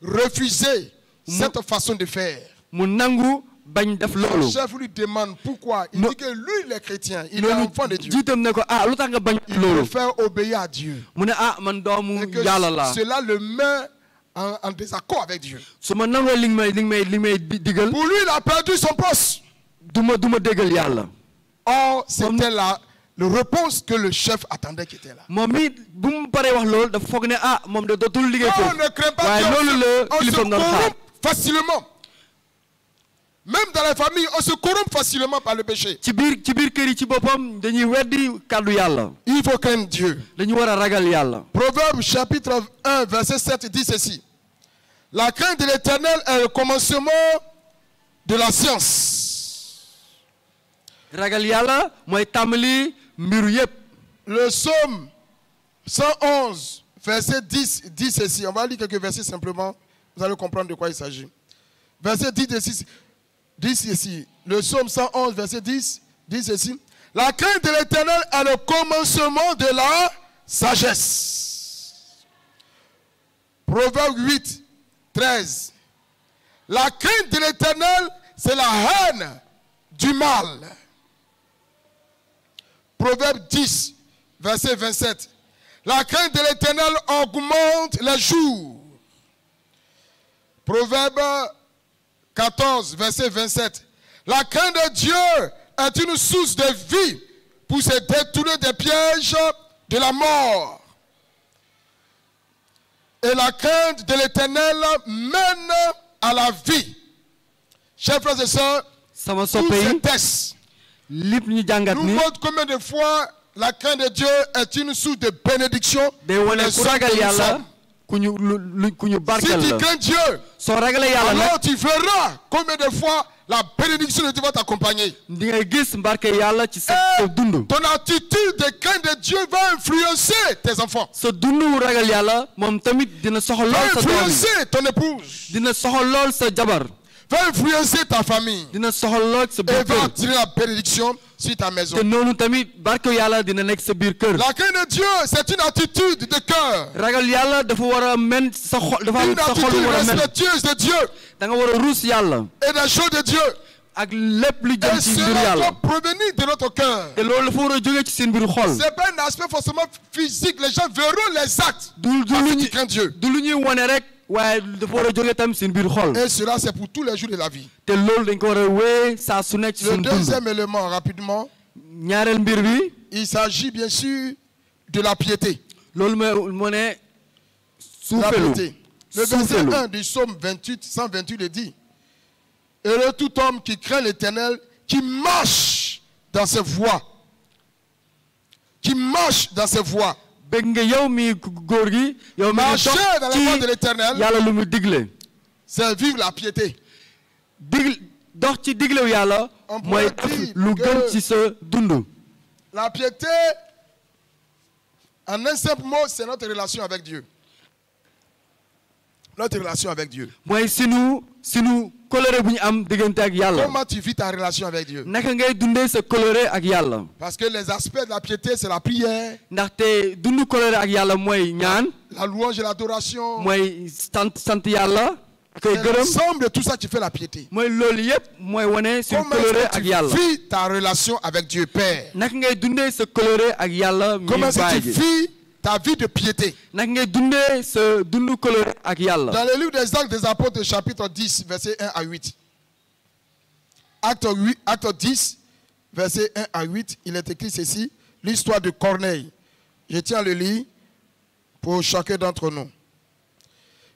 refuser cette façon de faire. mu nangu bañ def Le loolu chef lui demande pourquoi. Il Non. dit que lui, il est chrétien. Il est loolu enfant de Dieu. jiitam ne ko lu tax nga bañ Il loolu préfère obéir à Dieu. mu ne man doomu Et que yàlla la cela le met en désaccord avec Dieu. su ma nangoo li may digal Pour lui, il a perdu son poste. du ma déggal yàlla Or, c'était la réponse que le chef attendait qui était là. moom mi bu mu paree wax loolu dafa foog ne moom de dootul liggéey On foofu ne craint pas waaye loolu la qu'on se kilifa doon xaar corrompt facilement. Même dans la famille, on se corrompt facilement par le péché. ci biir kër yi ci boppam dañuy weddi kàddu yàlla Il faut craindre Dieu. dañu war a ragal yàlla Proverbe chapitre 1, verset 7 dit ceci. La crainte de l'Éternel est le commencement de la science. ragal yàlla mooy tàmbali mbiru yépp Le psaume 111, verset 10 dit ceci. On va lire quelques versets simplement. Vous allez comprendre de quoi il s'agit. Verset 10 dit ceci. Le psaume 111, verset 10 dit ceci. La crainte de l'Éternel est le commencement de la sagesse. Proverbe 8, 13. La crainte de l'Éternel, c'est la haine du mal. Proverbe 10, verset 27. La crainte de l'Éternel augmente les jours. Proverbe 14, verset 27. La crainte de Dieu est une source de vie pour se détourner des pièges de la mort. Et la crainte de l'Éternel mène à la vie. Chers frères et sœurs, sama tous soppe ces yi textes lépp ñu jàngat nous ni montrent combien de fois la crainte de Dieu est une source de bénédiction. day wane Les ku sommes ragal que nous yàlla sommes. ku ñu Si barkeel tu la crains Dieu, soo ragalee yàlla nag alors tu verras combien de fois la bénédiction de Dieu va t'accompagner. di ngay gis mbarke yàlla ci sa dund Ton attitude de crainte de Dieu va influencer tes enfants. sa dund wu ragal yàlla moom tamit dina soxal Va lool sa doom yi influencer ton épouse. dina soxal lool sa jabar Va influencer ta famille. dina soxal lool sa Et biir va kër attirer la bénédiction sur ta maison. te noonu tamit barke yàlla dina nekk sa biir kër La crainte de Dieu, c'est une attitude de cœur. ragal yàlla dafa war a men sa xol dafa am Une sa xol attitude war a men respectueuse de Dieu da nga war a ruus yàlla et des choses de Dieu. ak lépp lu jëm Et ci mbir cela yàlla doit provenir de notre cœur. te loolu dafa war a jóge ci seen mbiru xol Ce n'est pas un aspect forcément physique. Les gens verront les actes. du Parce lu qu'ils ñu craignent Dieu. du lu ñuy wane rek waaye dafa war a jóge tam seen biir xol Et cela, c'est pour tous les jours de la vie. te loolu dañ ko war a wéy saa su nekk ci Le seen dund deuxième élément, rapidement, ñaareel mbir bi il s'agit bien sûr de la piété. loolu moo ne La suufelu piété. Le verset suufelu 1 du psaume 128 le dit. Heureux tout homme qui craint l'Éternel, qui marche dans ses voies. Qui marche dans ses voies. bëgg nga yow mi góor gi yow mi Marcher dans la voie de ci l'Éternel, yàlla lu mu digle c'est vivre la piété. dox ci diglew yàlla On mooy pourrait dire lu que- gën ci sa dund La piété, en un simple mot, c'est notre relation avec Dieu. Notre relation avec Dieu. mooy sinu coloré bu ñu am diggante ak yàlla Comment tu vis ta relation avec Dieu? naka ngay dundee sa coloré ak yàlla Parce que les aspects de la piété, c'est la prière, ndaxte dund coloré ak yàlla mooy ñaan la louange et l'adoration. mooy sant yàlla koy C'est gërëm l'ensemble de tout ça qui fait la piété. mooy loolu yëpp mooy wane suñu Comment coloré est-ce ak que yàlla tu vis ta relation avec Dieu, Père? naka ngay dundee sa coloré ak yàlla mi Comment est-ce que baay tu ji vis ta vie de piété? naka ngay dundee sa dund coloré ak yàlla Dans le livre des Actes des Apôtres, chapitre 10, versets 1 à 8. Acte 10, versets 1 à 8, il est écrit ceci, l'histoire de Corneille. Je tiens à le lire pour chacun d'entre nous.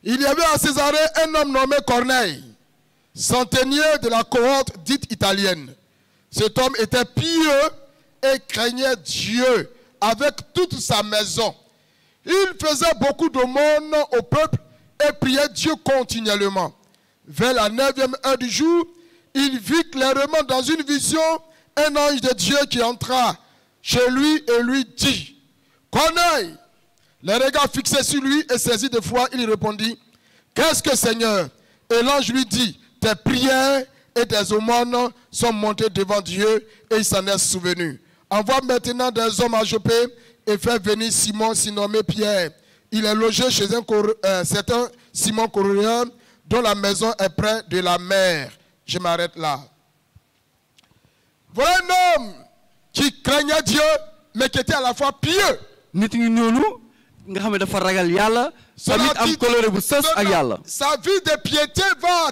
Il y avait à Césarée un homme nommé Corneille, centenier de la cohorte dite italienne. Cet homme était pieux et craignait Dieu avec toute sa maison. Il faisait beaucoup d'aumônes au peuple et priait Dieu continuellement. Vers la 9e heure du jour, il vit clairement dans une vision un ange de Dieu qui entra chez lui et lui dit, « Corneille !» Les regards fixés sur lui et saisi de foi, il répondit, « Qu'est-ce que Seigneur ?» Et l'ange lui dit, « Tes prières et tes aumônes sont montées devant Dieu et il s'en est souvenu. Envoie maintenant des hommes à Joppé et fais venir Simon, surnommé Pierre. Il est logé chez un certain Simon Corolien, dont la maison est près de la mer. Je m'arrête là. Voilà un homme qui craignait Dieu, mais qui était à la fois pieux. nit ñi ñoonu nga xam ne dafa ragal yàlla tamit am coloré bu sës ak yàlla. Sa vie de piété va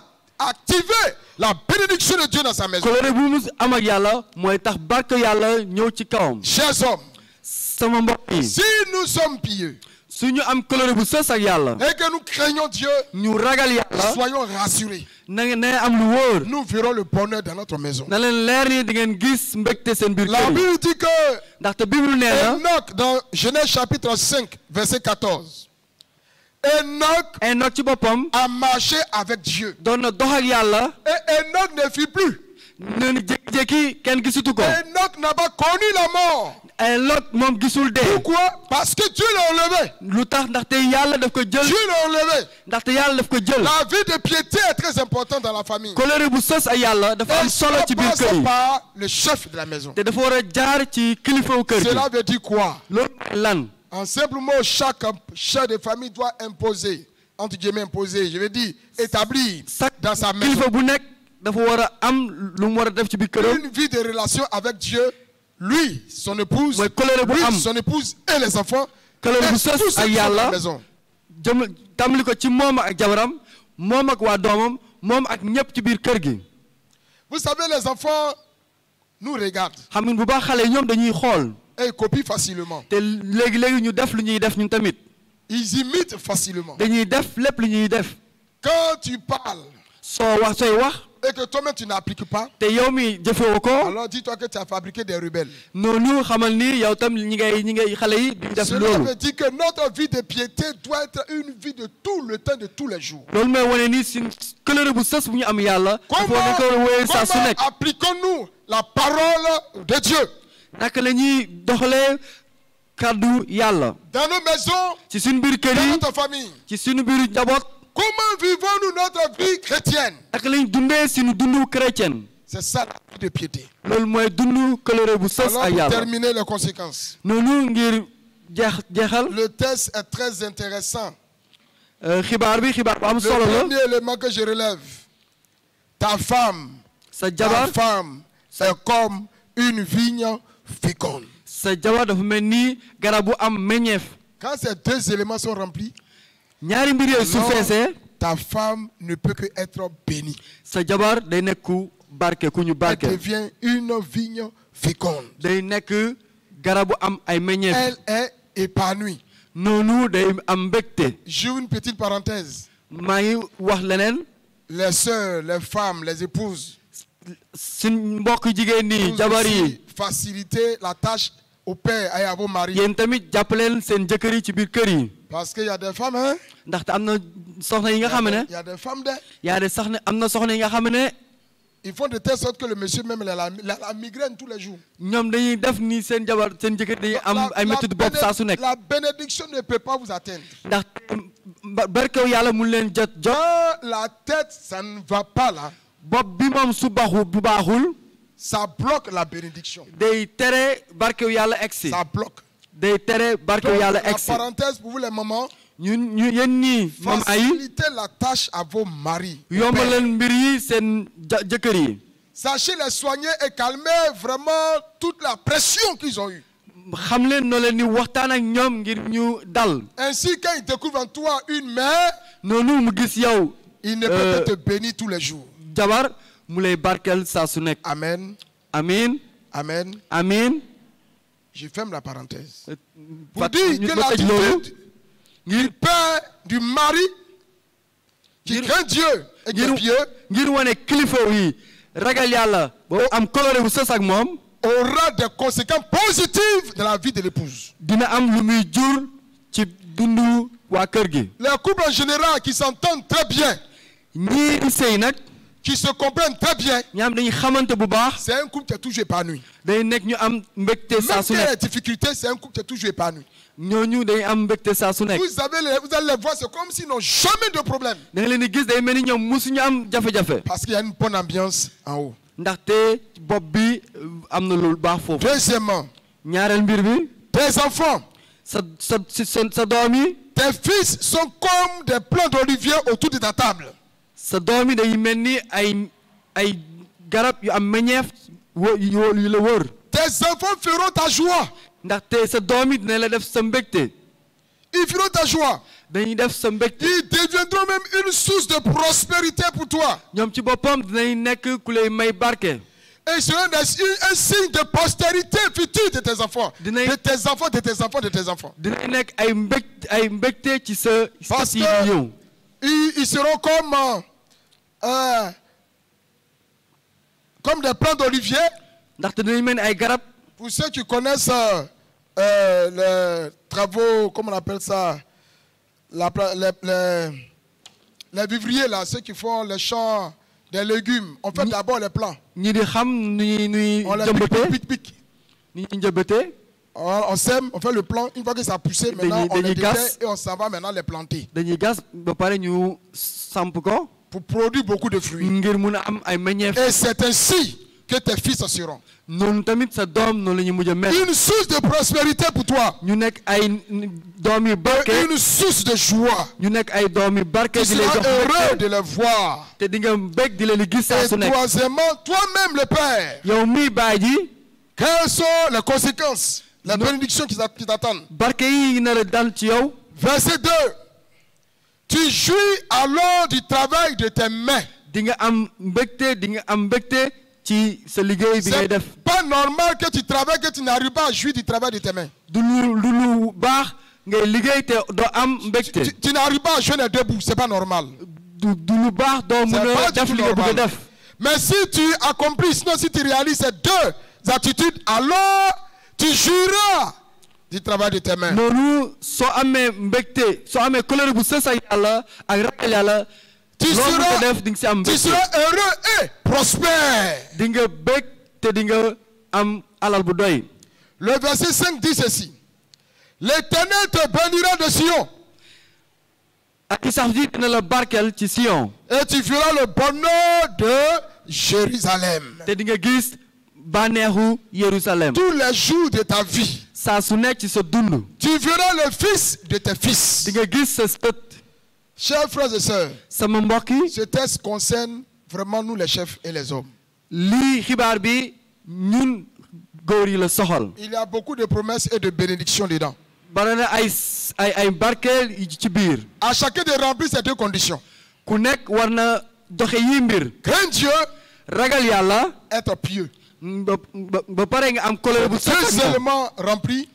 activer la bénédiction de Dieu dans sa maison. coloré bu mu am ak yàlla mooy tax barke yàlla ñëw ci kawam. Chers hommes, sama mbokk yi si nous sommes pieux su ñu am coloré bu sës ak yàlla et que nous craignons Dieu, ñu ragal yàlla soyons rassurés. na ngeen am lu wóor. Nous verrons le bonheur dans notre maison. na leen leer ni di ngeen gis mbégte seen biir La kër yi. Bible dit que ndaxte Bible nee na Enoch, dans Genèse chapitre 5, verset 14, Enoch ci boppam a marché avec Dieu. doon na dox ak yàlla Et Enoch ne fut plus. nee na jékki-jékki kenn gisutu ko. Enoch n'a pas connu la mort. Enoch moom gisul dee. Pourquoi? Parce que Dieu l'a enlevé. lu tax ndaxte yàlla daf ko jël. Dieu l'a enlevé. ndaxte yàlla daf ko jël. La vie de piété est très importante dans la famille. coloré bu sës ak yàlla dafa am Et solo ça ci biir passe kër yi. par le chef de la maison. te dafa war a jaar ci kilifawu kër gi. Cela veut dire quoi? loolu mooy lan. En simple mot, chaque chef de famille doit imposer, entre guillemets imposer, je veux dire établir dans sa maison kilifa bu nekk dafa war a am lu mu war a def ci biir këram. une vie de relation avec Dieu, lui, son épouse, mooy coloré bu am lui, son épouse et les enfants, coloré bu et tous sës ceux ak qui sont dans la yàlla maison. jëm tàmbali ko ci moom ak jabaram moom ak waa doomam moom ak ñëpp ci biir kër gi. Vous savez, les enfants nous regardent xam nga bu baax xale yi ñoom dañuy xool et ils copient facilement. te léegi ñu def lu ñuy def ñun tamit Ils imitent facilement. dañuy def lépp lu ñuy def. Quand tu parles sooy wax et que toi-même tu n'appliques pas, te yow mi jëfewoo ko alors dis-toi que tu as fabriqué des rebelles. noonu xamal ni yow tam ñi ngay xale yi di def Cela loolu. veut dire que notre vie de piété doit être une vie de tout le temps, de tous les jours. loolu mooy wane ni si coloré bu sës bu ñu am yàlla. dafa war ko wéyee saa su nekk. Comment appliquons-nous la parole de Dieu naka la ñuy doxalee kàddu yàlla. dans nos maisons, ci suñu biir kër dans yi notre famille? ci suñu biir njaboot. Comment vivons-nous notre vie chrétienne? naka lañ dundee suñu dundu chrétien. C'est ça la vie de piété. loolu mooy dundu coloré bu sës Alors, ak pour yàlla. terminer les conséquences, noonu ngir jeexal le texte est très intéressant. xibaar bi xibaar bu am Le solo la. premier élément que je relève, ta femme est comme une vigne féconde. sa jabar dafa mel ni garab bu am meññeef. Quand ces deux éléments sont remplis, ñaari mbir yooyu su alors, feesee ta femme ne peut que être bénie. sa jabar day nekk ku barke ku ñu Elle barke. devient une vigne féconde. day nekk garab bu am ay meññeef. Elle est épanouie. noonu day am mbégte. J'ouvre une petite parenthèse. maa ngi wax leneen. Les sœurs, les femmes, les épouses, suñ mbokk jigéen ñi vous jabar yi aussi facilitez la tâche au père et à vos maris. yéen tamit jàppaleen seen jëkkër yi ci biir kër yi. Parce qu'il y a des femmes, hein? ndaxte am na soxna yi nga xam ne Il y a des femmes, yaa de sax ne am na soxna yi nga xam ne ils font de telle sorte que le monsieur même il a la migraine tous les jours. ñoom dañuy def ni seen jabar seen jëkkër dañuy am ay métti bopp saa su nekk. La bénédiction ne peut pas vous atteindre. ndax barkew yàlla mun leen jot. Dans la tête, ça ne va pas là. bopp bi moom su baaxul Ça bloque la bénédiction. day tere barkew yàlla egsi. Ça bloque. day tere barkew Donc, yàlla la egsi. parenthèse pour vous les mamans, ñu yéen ñii moom ay facilitez la tâche à vos maris. yombaleen mbir yi seen jëkkër yi. Sachez les soigner et calmer vraiment toute la pression qu'ils ont eue. xam leen noo leen ni waxtaan ak ñoom ngir ñu dal. Ainsi, quand ils découvrent en toi une mère, noonu mu gis yow il ne peut te bénir tous les jours. jabar mu lay barkel saa su nekk. Amen. Amin. Amen. Amin. Je ferme la parenthèse. Pour Fat- dire ñu que ma tëj loolu. l'attitude du père, du mari, qui Ngir- craint Dieu et qui est pieux, ngir wane kilifa yi ragal yàlla ba am coloré bu sës ak moom aura des conséquences positives dans la vie de l'épouse. dina am lu muy jur ci dundu waa kër gi. Les couples en général qui s'entendent très bien, ñii di sëy nag qui se comprennent très bien, ñaam dañuy xamante bu baax c'est un couple qui est toujours épanoui. day nekk ñu am mbégte saa Même su s'il y a nekk. des difficultés, c'est un couple qui est toujours épanoui. ñooñu day am mbégte saa su nekk. Vous allez les voir, c'est comme s'ils n'ont jamais de problème. da nga leen di gis day mel ni ñoom musuñu am jafe-jafe. Parce qu'il y a une bonne ambiance en haut. ndaxte bopp bi am na lu baax foofu. Deuxièmement, ñaareel mbir bi. tes enfants, sa doom yi. tes fils sont comme des plants d'olivier autour de ta table. sa doom yi day mel ni ay garab yu am meññeef yu la wër. Tes enfants feront ta joie. ndaxte sa doom yi dina la def sa mbégte. Ils feront ta joie. dañuy def sa mbégte. Ils deviendront même une source de prospérité pour toi. ñoom ci boppam dinañ nekk ku lay may barke. Et ce sera un signe de postérité future de tes enfants. De tes enfants, de tes enfants, de tes enfants. dinañ nekk ay mbégte ci sa. Parce que ils seront comme des plants d'olivier. ndaxte dinañ mel ni ay garab. Pour ceux qui connaissent les travaux, comment on appelle ça, les vivriers là, ceux qui font les champs des légumes, on fait d'abord les plants. ñi di xam nuy On les pique. ni ñuy njëmbatee. On sème, on fait le plan. Une fois que ça a poussé, maintenant on les déterre et on s'en va maintenant les planter. dañuy gas ba pare ñu samp ko. Pour produire beaucoup de fruits. ngir mun a am ay meññeef. Et c'est ainsi que tes fils seront. noonu tamit sa doom noonu la ñuy mujj a mel. Une source de prospérité pour toi. ñu nekk ay doom yu barke. Une source de joie. ñu nekk ay doom yu barke. Tu seras heureux de les voir. te di nga bég di leen gis saa su nekk. Et troisièmement, toi-même le Père. yow mii baay ji. Quelles sont les conséquences, les bénédictions qui t'attendent? barke yi nar a dal ci yow. Verset 2. Tu jouis alors du travail de tes mains. di nga am mbégte di nga am mbégte ci sa liggéey bi ngay def. C'est pas normal que tu travailles, que tu n'arrives pas à jouir du travail de tes mains. du lu baax ngay liggéey te doo am mbégte. Tu n'arrives pas à jouer debout, c'est pas normal. du lu baax doo mën a def li nga bëgg a def. Mais si tu accomplis, sinon si tu réalises ces deux attitudes, alors tu jouiras du travail de tes mains. noonu soo amee mbégte soo amee couleur bu sës ak yàlla ak ragal yàlla. Tu seras heureux et prospère. di nga bég te di nga am alal bu doy. Le verset 5 dit ceci. L'Éternel te bénira de Sion. ak sax ji dina la barkel ci Sion. Et tu verras le bonheur de Jérusalem. te di nga gis bànneexu Jérusalem. Tous les jours de ta vie. saa su nekk ci sa dund. Tu verras le fils de tes fils. di nga gis sa sët. Chers frères et sœurs, sama mbokk yi. ce texte concerne vraiment nous les chefs et les hommes. lii xibaar bi ñun góor yi la soxal. Il y a beaucoup de promesses et de bénédictions dedans. bari na ay barkeel ci biir. À chacun de remplir ces deux conditions. ku nekk war na doxe yi mbir. Craindre Dieu, ragal yàlla. être pieux. ba pare nga am couleur bu Deux éléments remplis,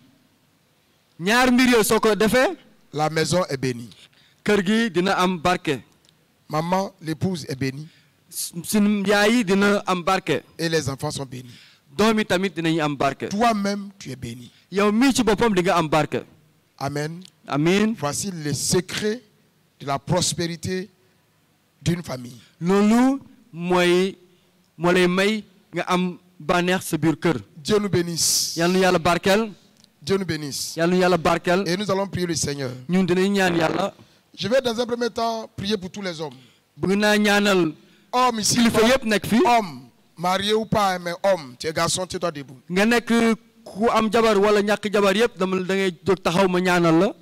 ñaar mbir yooyu soo ko defee. la maison est bénie. kër gi dina am barke. Maman, l'épouse est bénie. suñu yaay yi dina am barke. Et les enfants sont bénis. doom yi tamit dinañu am barke. Toi-même, tu es béni. yow mii ci boppam di nga am barke. Amen. Amin. Voici les secrets de la prospérité d'une famille. loolu moo lay may nga am bànneex sa biir kër. Dieu nous bénisse. yal na yàlla barkeel. Dieu nous bénisse. yal na yàlla barkeel. Et nous allons prier le Seigneur. ñun dinañ ñaan yàlla. Je vais dans un premier temps prier pour tous les hommes. bëgg naa ñaanal. Hommes ici, kilifa yëpp nekk fii. homme, marié ou pas, mais homme, tu es garçon, tu es toi debout. nga nekk ku am jabar wala ñàkk jabar yëpp da ngay jóg taxaw ma ñaanal la.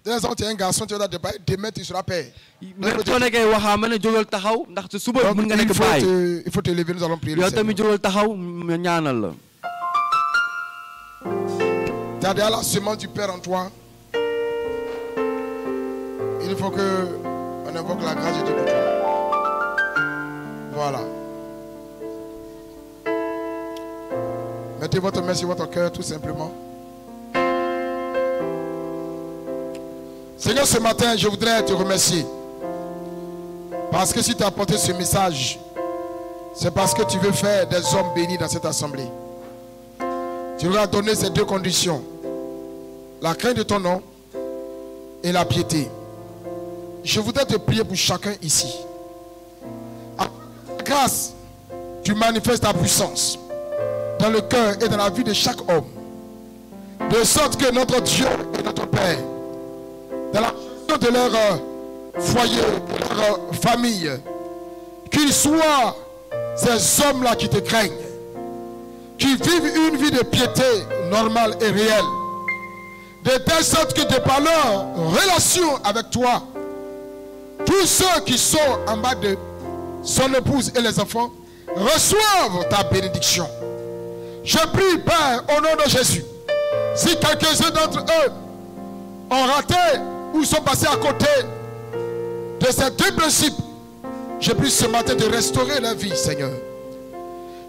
Dès que tu es un garçon, tu es toi debout. Demain, tu seras père. mais soo nekkee waxaa ma ne jógal taxaw ndaxte suba mën nga nekk baay. Il faut te lever, nous allons prier le yow Seigneur. tamit jógal taxaw ma ñaanal la. Tu as déjà la semence du Père en toi. Il faut que on invoque la grâce de Dieu pour toi. Voilà. Mettez votre main sur votre cœur tout simplement. Seigneur, ce matin, je voudrais te remercier. Parce que si tu as apporté ce message, c'est parce que tu veux faire des hommes bénis dans cette assemblée. Tu leur as donné ces deux conditions. La crainte de ton nom et la piété. Je voudrais te prier pour chacun ici. Avec grâce, tu manifestes ta puissance dans le cœur et dans la vie de chaque homme. De sorte que notre Dieu et notre Père, dans la gestion de leur foyer, de leur famille, qu'ils soient ces hommes-là qui te craignent, qui vivent une vie de piété normale et réelle, de telle sorte que de par leur relation avec toi, tous ceux qui sont en bas de son épouse et les enfants reçoivent ta bénédiction. Je prie, Père, au nom de Jésus, si quelques-uns d'entre eux ont raté ou sont passés à côté de ces deux principes, je prie ce matin de restaurer leur vie, Seigneur.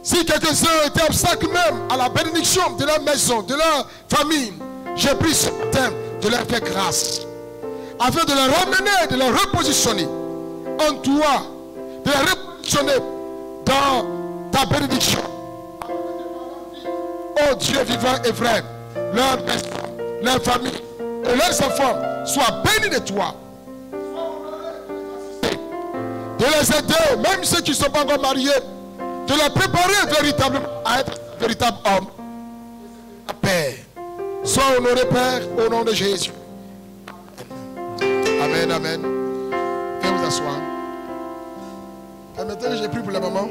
Si quelques-uns étaient obstacles même à la bénédiction de leur maison, de leur famille, je prie ce matin de leur faire grâce, afin de les ramener, de les repositionner en toi, de les repositionner dans ta bénédiction. Oh Dieu vivant et vrai, leur maison, leur famille et leurs enfants soient bénis de toi. De les aider, même ceux qui ne sont pas encore mariés, de les préparer véritablement à être véritable homme. La paix. Sois honoré, Père, au nom de Jésus. Amen, amen. Veuillez vous asseoir. Permettez que j'ai pris pour le moment.